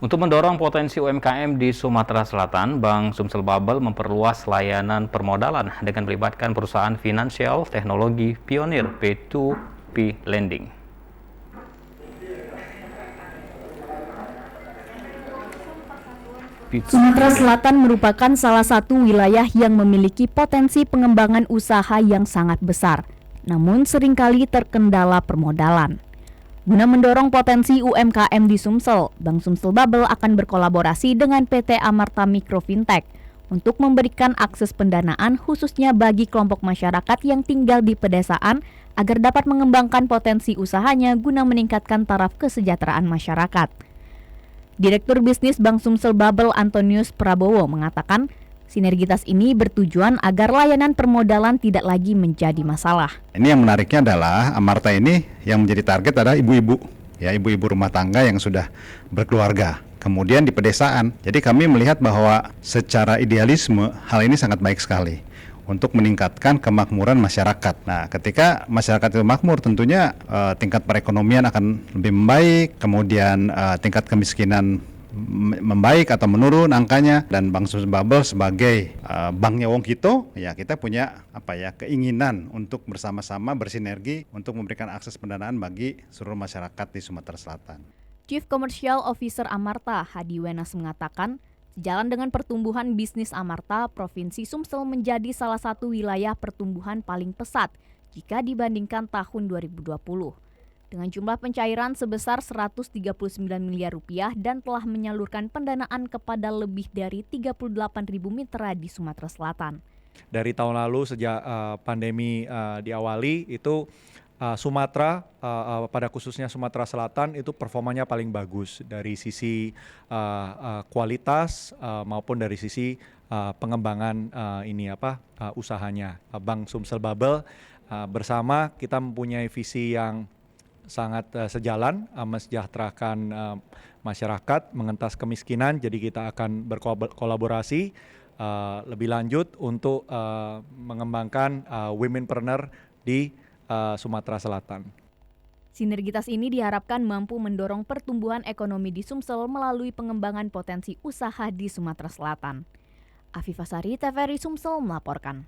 Untuk mendorong potensi UMKM di Sumatera Selatan, Bank Sumsel Bubble memperluas layanan permodalan dengan melibatkan perusahaan finansial teknologi pionir P2P lending. Sumatera Selatan merupakan salah satu wilayah yang memiliki potensi pengembangan usaha yang sangat besar, namun seringkali terkendala permodalan. Guna mendorong potensi UMKM di Sumsel, Bank Sumsel Bubble akan berkolaborasi dengan PT Amarta Mikro Fintech untuk memberikan akses pendanaan khususnya bagi kelompok masyarakat yang tinggal di pedesaan agar dapat mengembangkan potensi usahanya guna meningkatkan taraf kesejahteraan masyarakat. Direktur Bisnis Bank Sumsel Bubble Antonius Prabowo mengatakan, sinergitas ini bertujuan agar layanan permodalan tidak lagi menjadi masalah. Ini yang menariknya adalah Amarta ini yang menjadi target adalah ibu-ibu, ya ibu-ibu rumah tangga yang sudah berkeluarga. Kemudian di pedesaan. Jadi kami melihat bahwa secara idealisme hal ini sangat baik sekali untuk meningkatkan kemakmuran masyarakat. Nah, ketika masyarakat itu makmur, tentunya tingkat perekonomian akan lebih membaik, kemudian tingkat kemiskinan membaik atau menurun angkanya, dan Bank Sumsel Bubble sebagai banknya Wong Kito, ya kita punya keinginan untuk bersama-sama bersinergi untuk memberikan akses pendanaan bagi seluruh masyarakat di Sumatera Selatan. Chief Commercial Officer Amarta, Hadi Wenas mengatakan, sejalan dengan pertumbuhan bisnis Amarta, Provinsi Sumsel menjadi salah satu wilayah pertumbuhan paling pesat jika dibandingkan tahun 2020. Dengan jumlah pencairan sebesar 139 miliar rupiah dan telah menyalurkan pendanaan kepada lebih dari 38.000 mitra di Sumatera Selatan. Dari tahun lalu sejak pandemi diawali itu Sumatera pada khususnya Sumatera Selatan itu performanya paling bagus dari sisi kualitas maupun dari sisi pengembangan usahanya. Bank Sumsel Bubble bersama kita mempunyai visi yang sangat sejalan, mensejahterakan masyarakat, mengentas kemiskinan. Jadi kita akan berkolaborasi lebih lanjut untuk mengembangkan womenpreneur di Sumatera Selatan. Sinergitas ini diharapkan mampu mendorong pertumbuhan ekonomi di Sumsel melalui pengembangan potensi usaha di Sumatera Selatan. Afifah Sari, TVRI Sumsel melaporkan.